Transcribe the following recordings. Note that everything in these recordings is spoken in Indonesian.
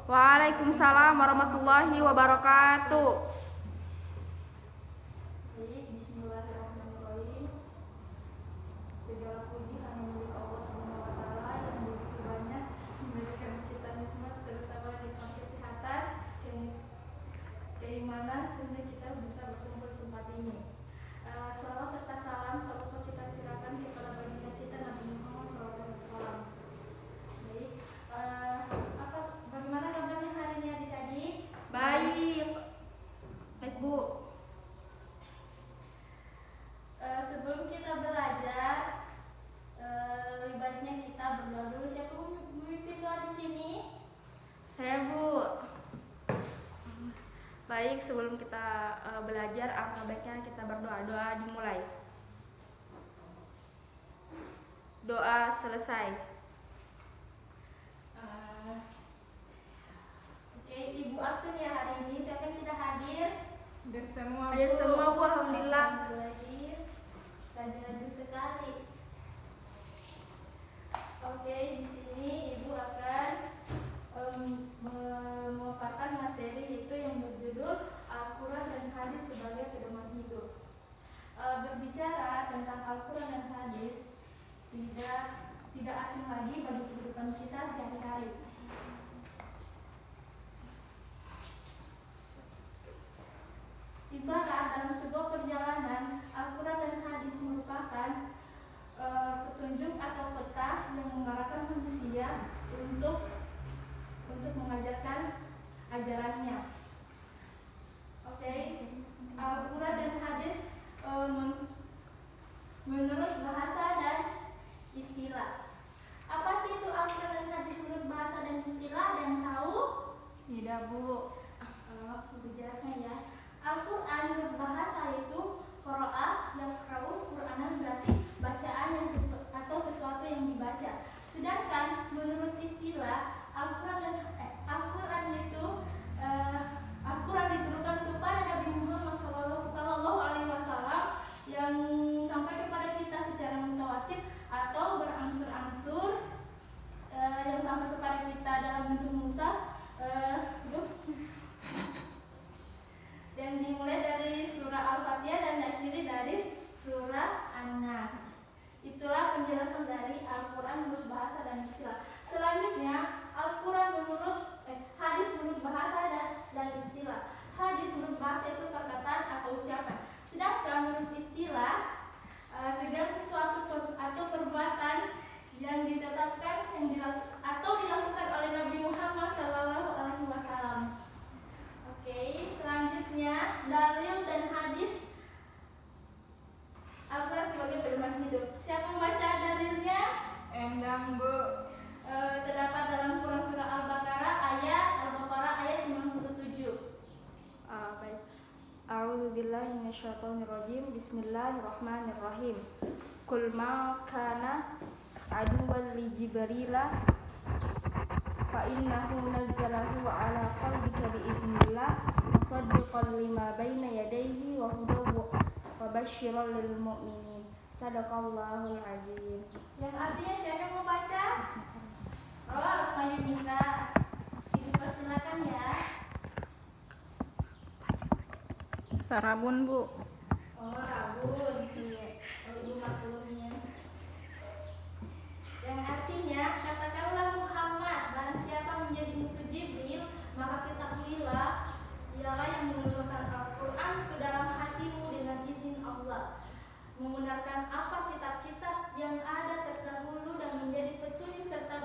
Waalaikumsalam warahmatullahi wabarakatuh. Bismillahirrahmanirrahim. Segala puji hanya milik Allah Subhanahu wa taala yang begitu banyak memberikan kita nikmat, terutama nikmat kesehatan, keimanan sehingga kita bisa berkumpul di tempat ini. Salawat serta salam terlupa kita curahkan kepada baginda kita Nabi Muhammad SAW. Baik, bagaimana kabarnya hari ini adik-adik? Baik. Baik, Bu. Sebelum kita belajar, lebih baiknya kita berdoa dulu. Siapa memimpin doa di sini? Saya, Bu. Baik, sebelum kita belajar, alangkah baiknya kita berdoa. Doa dimulai. Doa selesai. Oke, Ibu absen ya hari ini. Siapa yang tidak hadir? Hadir semua, Bu. Alhamdulillah. Rajin-rajin sekali. Oke, di sini Ibu akan memaparkan materi yaitu yang berjudul Al-Quran dan Hadis sebagai pedoman hidup. Berbicara tentang Al-Quran dan Hadis tidak asing lagi bagi kehidupan kita sehari-hari. Ibarat dalam sebuah perjalanan, Al-Quran dan Hadis merupakan petunjuk atau peta yang mengarahkan manusia untuk mengajarkan ajarannya. Oke, Al-Quran dan Hadis menurut bahasa dan istilah. Apa sih itu Al-Quran dan Hadis menurut bahasa dan istilah? Ada yang tahu? Tidak, Bu. Lebih jelasnya ya. Al-Quran menurut bahasa itu qira'ah, yaqra'u, Qur'anan berarti bacaan yang atau sesuatu yang dibaca. Sedangkan menurut istilah Al-Quran diturunkan kepada Nabi Muhammad SAW yang sampai kepada kita secara mutawatir atau berangsur-angsur, yang sampai kepada kita dalam bentuk mushaf, yang dimulai dari surah Al-Fatihah dan diakhiri dari surah An-Nas. Itulah penjelasan dari Al-Quran menurut bahasa dan istilah. Selanjutnya, hadis menurut bahasa dan istilah. Hadis menurut bahasa itu perkataan atau ucapan. Sedangkan menurut istilah, segala sesuatu atau perbuatan yang ditetapkan atau dilakukan oleh Nabi Muhammad SAW. Oke, selanjutnya dalil dan hadis Al-Quran sebagai pedoman hidup. Siapa membaca dalilnya? Endang, Bu. Terdapat dalam Quran surah Al-Baqarah ayat 97. Baik. A'udzubillahi minasyaitonirrajim. Bismillahirrahmanirrahim. Qul ma kana aduwwan li Jibrila fa innahu nazzalahu ala qalbika biidznillah musaddiqan lima baina yadayhi wa hudan wa basyiran lil mu'minin. Shadaqallahul azim. Yang artinya siapa yang mau baca? Harus maju minta. Dipersilakan ya. Sarabun, Bu. Rabun. Ibu maklumin. Yang artinya, katakanlah Muhammad, barang siapa menjadi musuh Jibril, maka ketahuilah ialah yang menurunkan Al-Quran ke dalam hatimu dengan izin Allah, menggunakan apa kitab-kitab yang ada terdahulu dan menjadi petunjuk serta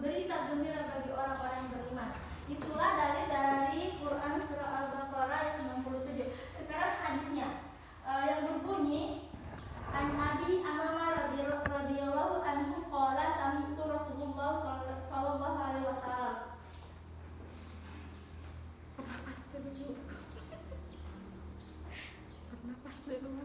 berita gembira bagi orang-orang yang beriman. Itulah dalil dari Quran surah Al-Baqarah ayat 97. Sekarang hadisnya yang berbunyi An Abi Amamah radhiyallahu anhu qala sami'tu Rasulullah sallallahu alaihi wasallam. Bernapas dulu.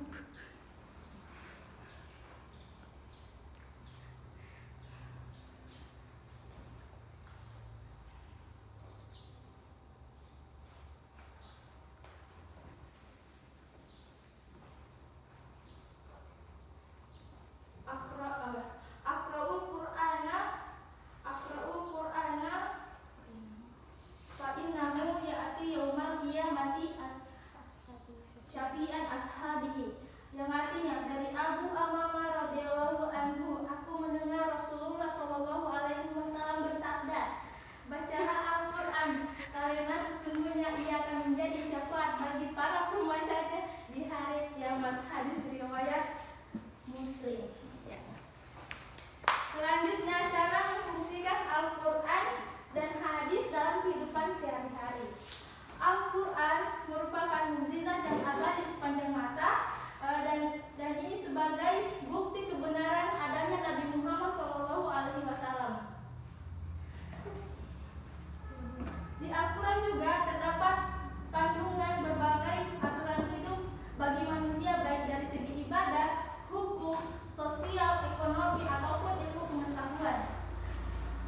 Al-Quran juga terdapat kandungan berbagai aturan hidup bagi manusia, baik dari segi ibadah, hukum, sosial, ekonomi, ataupun ilmu pengetahuan.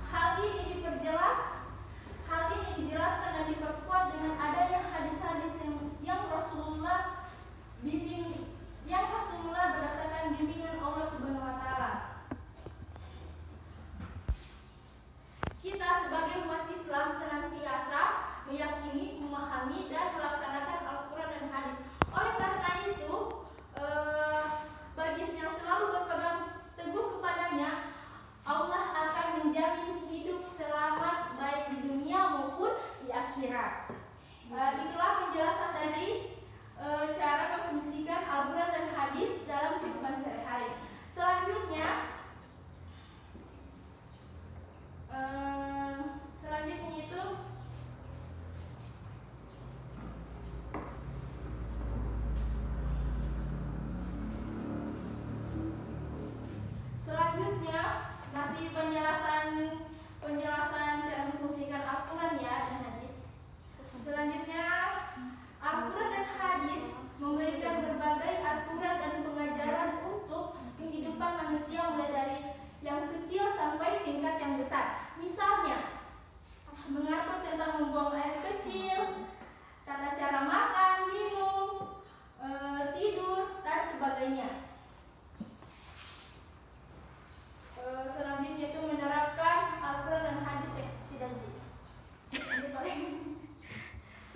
Hal ini dijelaskan dan diperkuat dengan adanya hadis-hadis yang Rasulullah berdasarkan bimbingan Allah Subhanahu wa taala. Kita sebagai umat Islam senantiasa meyakini, memahami, dan melaksanakan Al-Quran dan hadis. Oleh karena itu, bagi yang selalu berpegang teguh kepadanya, Allah akan menjamin hidup selamat baik di dunia maupun di akhirat. Itulah penjelasan dari cara memfungsikan Al-Quran dan hadis dalam kehidupan sehari-hari. Selanjutnya masih penjelasan cara memfungsikan Al-Quran dan hadis. Selanjutnya, Al-Quran dan hadis memberikan berbagai aturan dan pengajaran untuk kehidupan manusia mulai dari yang kecil sampai tingkat yang besar. Misalnya, mengatur tentang membuang air kecil, tata cara makan, minum, tidur, dan sebagainya. Selanjutnya itu menerapkan Al-Quran dan hadis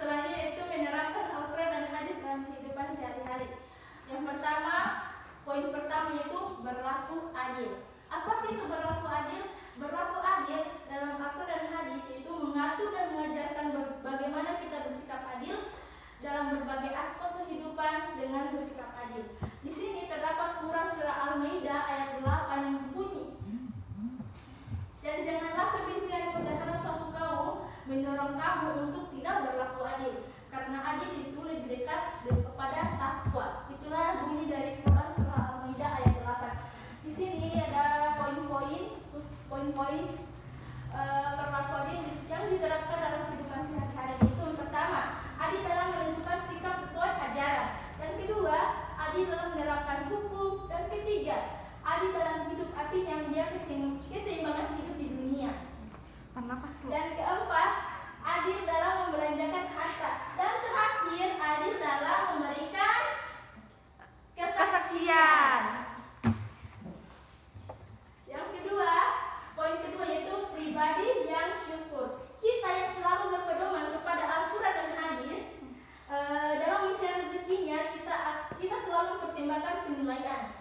Selanjutnya itu menerapkan Al-Quran dan hadis dalam kehidupan sehari-hari. Yang pertama, poin pertama yaitu berlaku adil. Apa sih itu berlaku adil? Berlaku adil dalam Al-Quran dan hadis yaitu mengatur dan mengajarkan bagaimana kita bersikap adil dalam berbagai aspek kehidupan dengan bersikap adil. Di sini terdapat Quran surah Al-Maidah ayat 8 yang berbunyi, dan janganlah kebencianmu terhadap suatu kaum mendorong kamu untuk tidak berlaku adil, karena adil itu lebih dekat kepada takwa. Itulah bunyi dari Quran surah Al-Maidah ayat 8. Di sini ada poin-poin perlaku adil yang diterapkan dalam kehidupan sehari-hari. Itu yang pertama, adil dalam menentukan sikap sesuai ajaran. Dan kedua, adil dalam menerapkan hukum. Dan ketiga, adil dalam hidup artinya menjaga keseimbangan hidup di dunia. Dan keempat, adil dalam membelanjakan harta. Dan terakhir, adil dalam memberikan kesaksian. Yang kedua, poin kedua yaitu pribadi yang syukur. Kita yang selalu berpedoman kepada Al-Quran dan hadis, dalam mencari rezekinya kita selalu mempertimbangkan penilaian.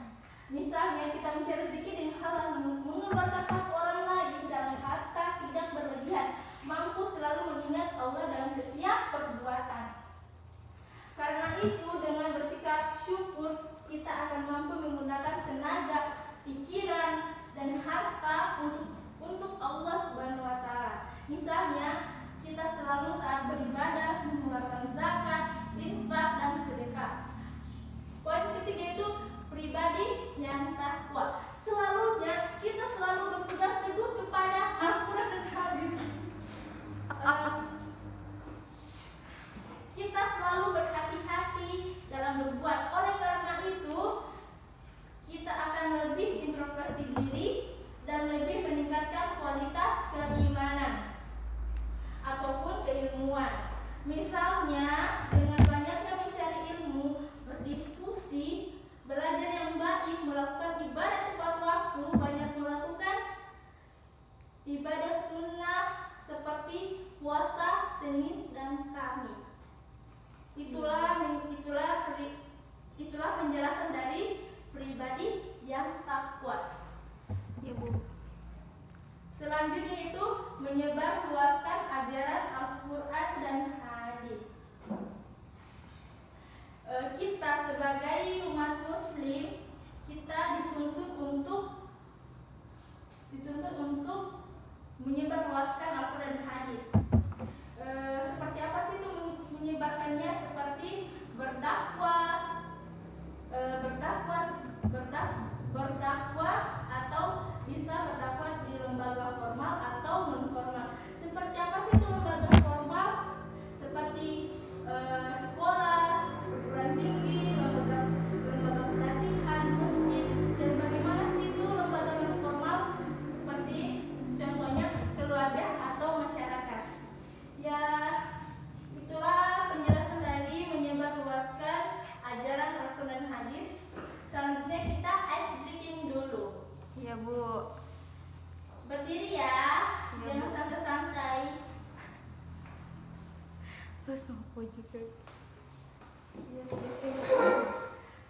Misalnya kita mencari rezeki dengan halal, mengeluarkan hak orang lain dalam harta tidak berlebihan, mampu selalu mengingat Allah dalam setiap perbuatan. Karena itu dengan bersikap syukur kita akan mampu menggunakan tenaga, pikiran, dan harta untuk Allah Subhanahu wa taala. Misalnya kita selalu taat beribadah, mengeluarkan zakat, infak, dan sedekah. Poin ketiga itu pribadi yang takwa. Selalunya kita selalu berpegang teguh kepada Al-Quran dan hadis. Kita selalu berhati-hati dalam berbuat. Oleh karena itu, kita akan lebih introspeksi diri dan lebih meningkatkan kualitas keimanan ataupun keilmuan. Misalnya dengan banyaknya mencari ilmu, berdiskusi, belajar yang baik, melakukan ibadah tepat waktu, banyak melakukan ibadah sunnah seperti puasa Senin dan Kamis. Itulah penjelasan dari pribadi yang takwa. Ya, Bu. Selanjutnya itu menyebar luaskan ajaran Al-Quran dan hadis. Kita sebagai umat muslim, kita dituntut untuk menyebar luaskan Al-Quran dan hadis. Seperti apa sih itu menyebarkannya? Seperti berdakwah atau bisa berdakwah di lembaga formal atau non formal. Seperti apa sih itu lembaga formal?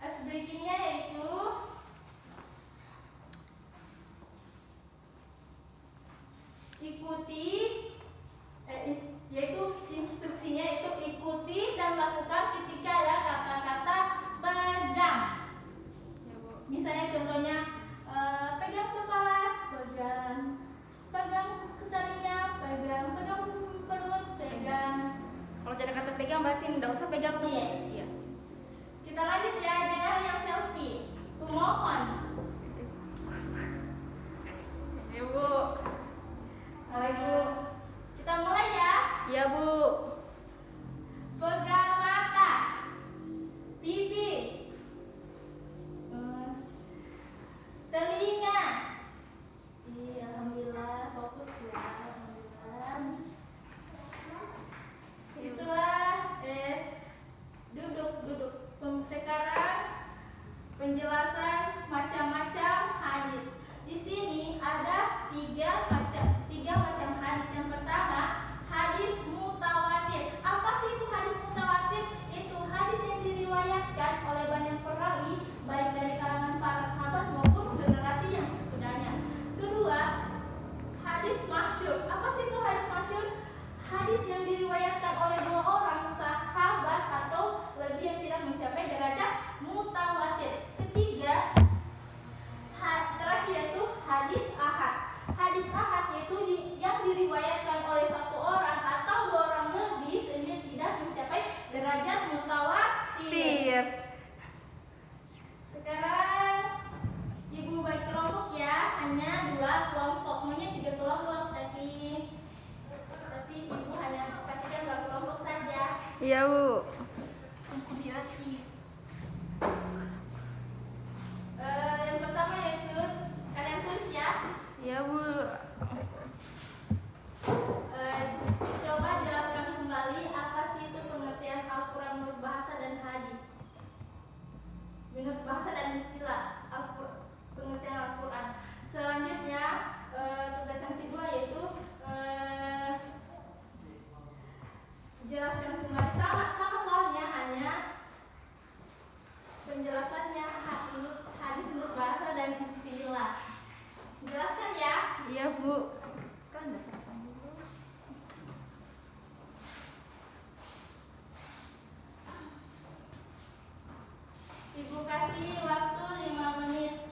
Ice breakingnya yaitu instruksinya itu ikuti dan lakukan ketika ada kata-kata pegang. Misalnya contohnya pegang kepala, pegang ke telinga, pegang perut, pegang. Kalau tidak kata pegang berarti tidak usah pegang tuh. Iya. Kita lanjut ya, jangan yang selfie. Kumohon. Ya Bu. Ibu. Kita mulai ya. Iya Bu. Pegang mata, pipi, telinga. Alhamdulillah, fokus ya. Alhamdulillah. Itulah duduk. Sekarang penjelasan macam-macam hadis. Di sini ada tiga macam hadis. Yang pertama, hadis mutawatir. Apa sih itu hadis mutawatir? Itu hadis yang diriwayatkan oleh banyak perawi, baik dari kalangan para sahabat maupun generasi yang sesudahnya. Kedua, hadis masyhur. Apa sih itu hadis masyhur? Hadis yang diriwayatkan oleh 2 orang sahabat atau lebih yang tidak mencapai derajat mutawatir. Ketiga, terakhir itu hadis ahad. Hadis ahad yaitu yang diriwayatkan oleh 1 orang atau 2 orang lebih sehingga tidak mencapai derajat mutawatir. Sekarang Ibu bagi kelompok ya, hanya 2 kelompok, maunya 3 kelompok tapi Ibu hanya kasihkan 2 kelompok saja. Iya Bu. Yang pertama yaitu kalian tulis ya. Iya Bu. Coba jelaskan kembali apa sih itu pengertian Al-Quran menurut bahasa dan hadis. Menurut bahasa dan istilah pengertian Al-Quran. Selanjutnya tugas yang kedua yaitu jelaskan kembali sama soalnya, hanya penjelasannya hadis menurut bahasa dan istilah. Jelaskan ya. Iya Bu. Kan udah siapkan dulu. Ibu kasih waktu 5 menit.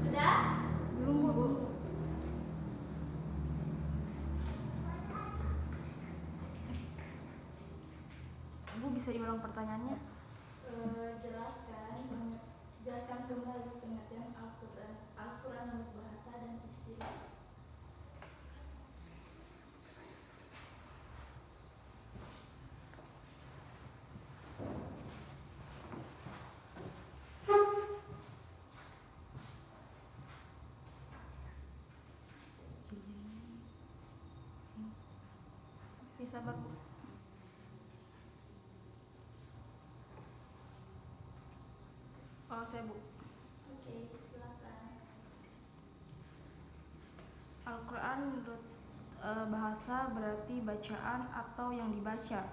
Sudah? Belum Bu. Bu bisa diulang pertanyaannya? Jelaskan kembali pengertian Al-Quran menurut bahasa dan istilah. Sabar Bu. Oh saya Bu. Oke, silakan. Al-Quran menurut bahasa berarti bacaan atau yang dibaca.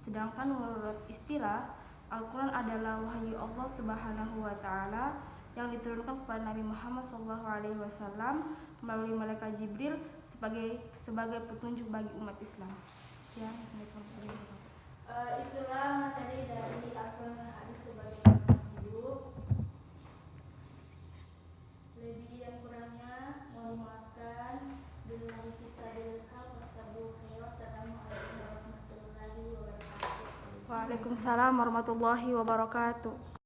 Sedangkan menurut istilah, Al-Quran adalah wahyu Allah Subhanahu wa taala yang diturunkan kepada Nabi Muhammad SAW melalui malaikat Jibril sebagai petunjuk bagi umat Islam. Ya, Itulah materi dari Al-Quran dan hadis sebagai penutup. Lebih yang kurangnya mohon dimaafkan. Billahi taufiq wassalamualaikum warahmatullahi wabarakatuh. Waalaikumsalam warahmatullahi wabarakatuh.